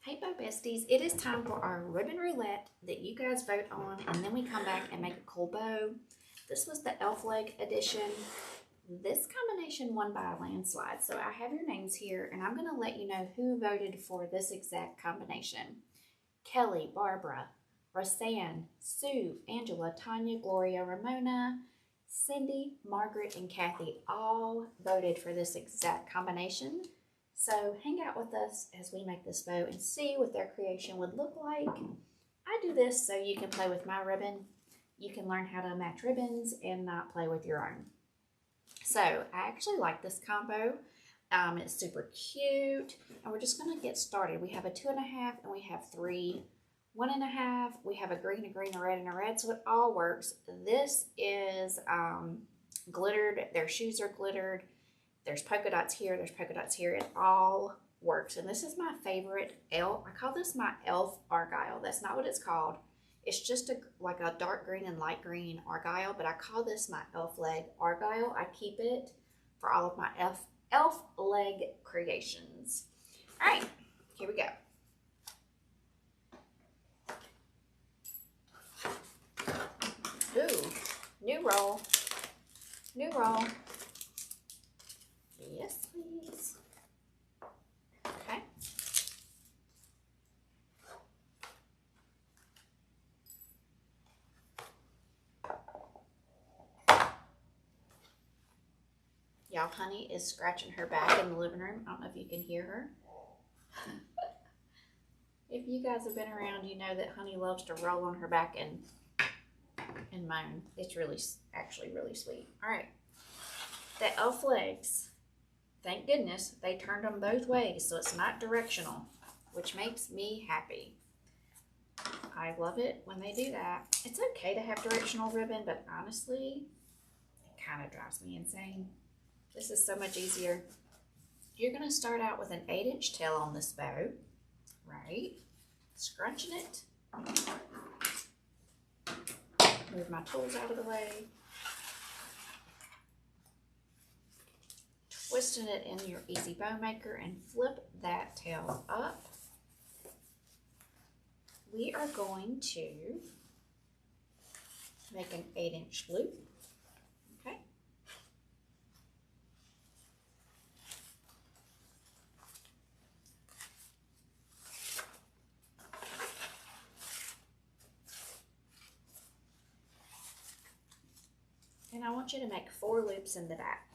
Hey Bow Besties, it is time for our ribbon roulette that you guys vote on, and then we come back and make a cool bow. This was the elf leg edition. This combination won by a landslide, so I have your names here, and I'm going to let you know who voted for this exact combination. Kelly, Barbara, Roseanne, Sue, Angela, Tanya, Gloria, Ramona, Cindy, Margaret, and Kathy all voted for this exact combination. So hang out with us as we make this bow and see what their creation would look like. I do this so you can play with my ribbon. You can learn how to match ribbons and not play with your own. So I actually like this combo. It's super cute, and we're just going to get started. We have a 2.5 and we have 3 1.5. We have a green, a red, and a red, so it all works. This is glittered. Their shoes are glittered. There's polka dots here, there's polka dots here. It all works. And this is my favorite elf. I call this my elf argyle. That's not what it's called. It's just like a dark green and light green argyle, but I call this my elf leg argyle. I keep it for all of my elf leg creations. All right, here we go. Ooh, new roll. New roll. Yes, please. Okay. Y'all, Honey is scratching her back in the living room. I don't know if you can hear her. If you guys have been around, you know that Honey loves to roll on her back and moan. It's actually really sweet. All right. The elf legs. Thank goodness they turned them both ways, so it's not directional, which makes me happy. I love it when they do that. It's okay to have directional ribbon, but honestly, it kind of drives me insane. This is so much easier. You're going to start out with an 8-inch tail on this bow, right? Scrunching it. Move my tools out of the way. Twisting it in your easy bow maker and flip that tail up. We are going to make an 8-inch loop. Okay. And I want you to make 4 loops in the back.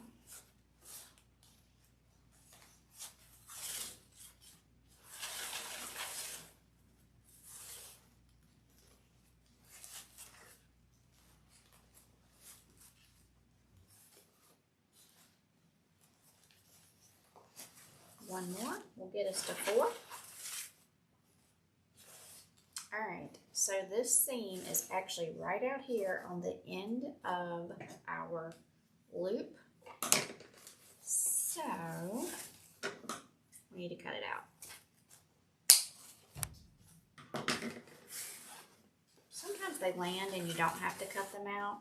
One more will get us to 4. All right, so this seam is actually right out here on the end of our loop. So we need to cut it out. Sometimes they land and you don't have to cut them out.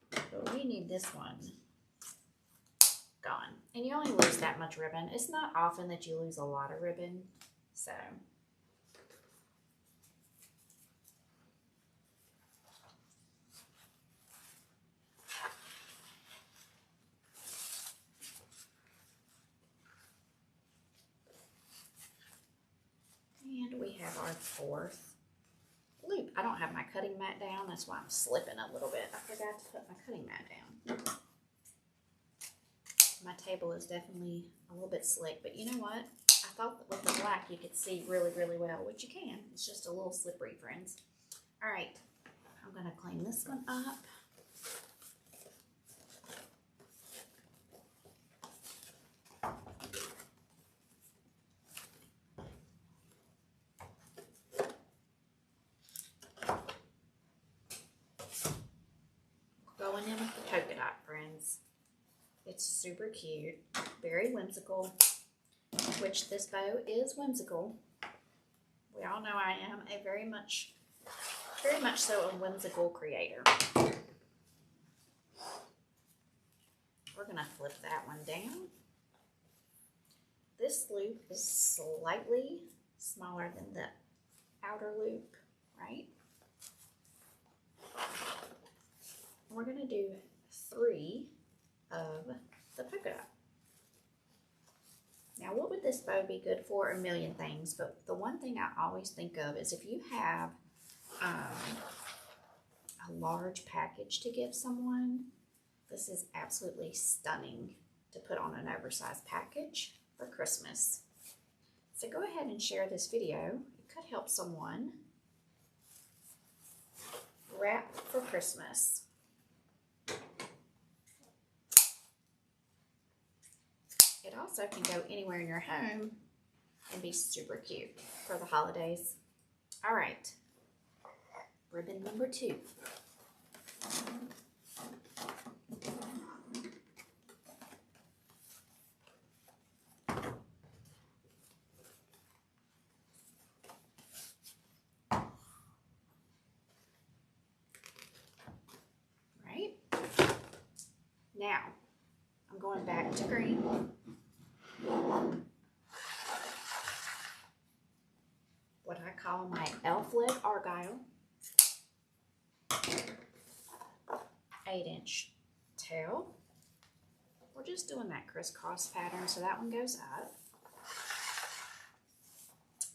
But we need this one gone. And you only lose that much ribbon. It's not often that you lose a lot of ribbon, so. And we have our 4th loop. I don't have my cutting mat down. That's why I'm slipping a little bit. I forgot to put my cutting mat down. My table is definitely a little bit slick, but you know what? I thought that with the black you could see really, really well, which you can. It's just a little slippery, friends. All right, I'm gonna clean this one up. Going in with the polka dot, friends. It's super cute, very whimsical, which this bow is whimsical. We all know I am a very much so a whimsical creator. We're gonna flip that one down. this loop is slightly smaller than the outer loop, right? We're going to do 3 of the polka dot. Now, what would this bow be good for? A million things, but the one thing I always think of is if you have a large package to give someone, this is absolutely stunning to put on an oversized package for Christmas. So go ahead and share this video. It could help someone wrap for Christmas. It also can go anywhere in your home and be super cute for the holidays. All right, ribbon number 2. Right, now I'm going back to green. What I call my elf leg argyle, 8-inch tail. We're just doing that crisscross pattern, so that one goes up.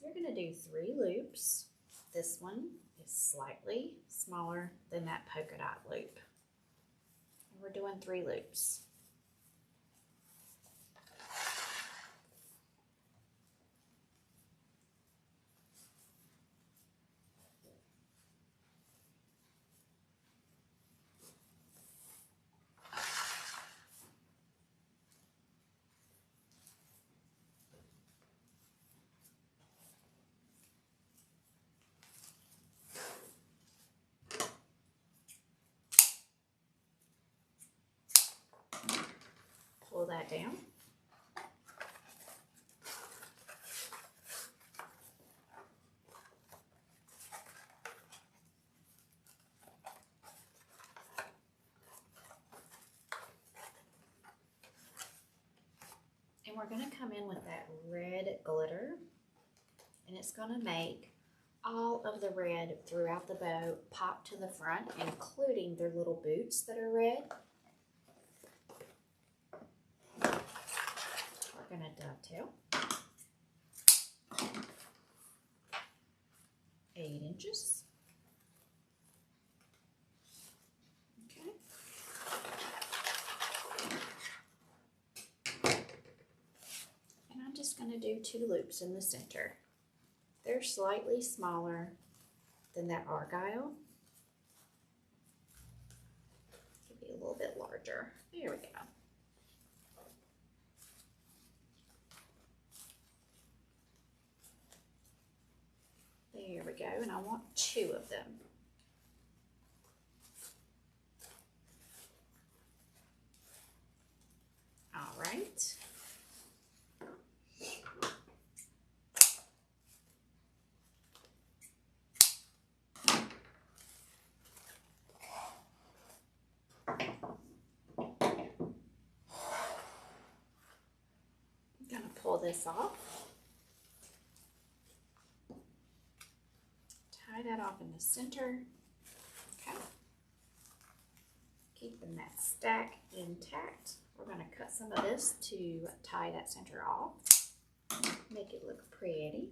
You're going to do 3 loops. This one is slightly smaller than that polka dot loop. And we're doing 3 loops. Pull that down. And we're going to come in with that red glitter, and it's going to make all of the red throughout the bow pop to the front, including their little boots that are red. We're going to dovetail 8 inches. Okay. And I'm just going to do 2 loops in the center. They're slightly smaller than that argyle. Could be a little bit larger. There we go. There we go, and I want 2 of them. All right. I'm going to pull this off. Tie that off in the center. Okay. Keeping that stack intact. We're going to cut some of this to tie that center off. Make it look pretty.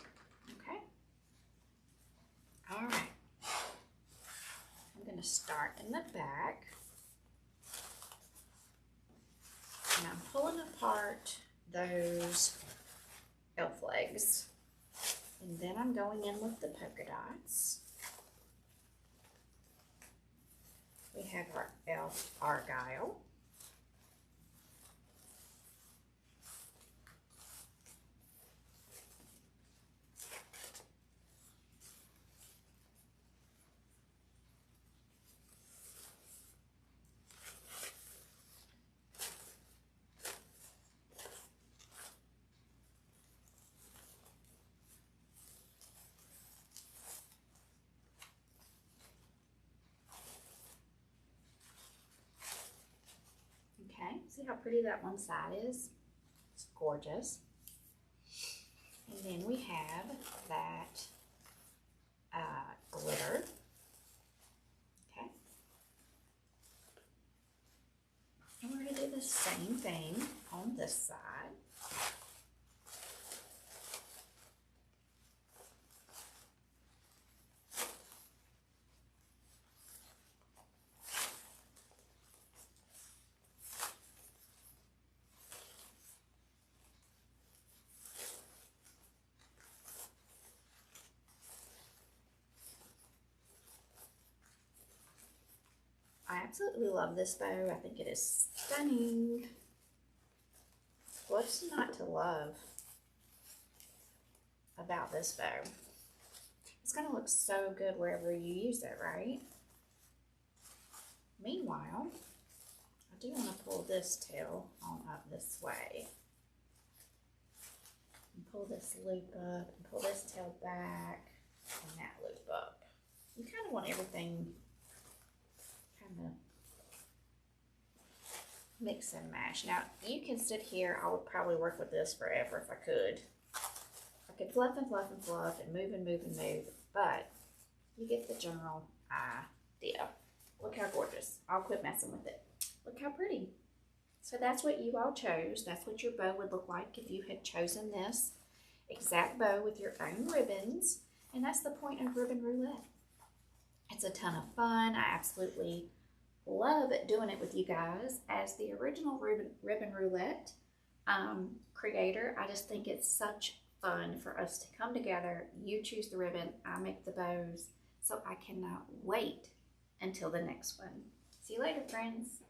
Okay. All right. Start in the back, and I'm pulling apart those elf legs, and then I'm going in with the polka dots. We have our elf argyle. how pretty that one side is? It's gorgeous. And then we have that glitter. Okay. And we're going to do the same thing on this side. I absolutely love this bow. I think it is stunning. What's not to love about this bow? It's going to look so good wherever you use it, right? Meanwhile, I do want to pull this tail on up this way. And pull this loop up and pull this tail back and that loop up. You kind of want everything kind of mix and mash. Now, you can sit here. I would probably work with this forever if I could. I could fluff and fluff and fluff and move and move and move, but you get the general idea. Look how gorgeous. I'll quit messing with it. Look how pretty. So that's what you all chose. That's what your bow would look like if you had chosen this exact bow with your own ribbons. And that's the point of Ribbon Roulette. It's a ton of fun. I absolutely love doing it with you guys. As the original Ribbon Roulette creator, I just think it's such fun for us to come together. You choose the ribbon, I make the bows. So I cannot wait until the next one. See you later, friends.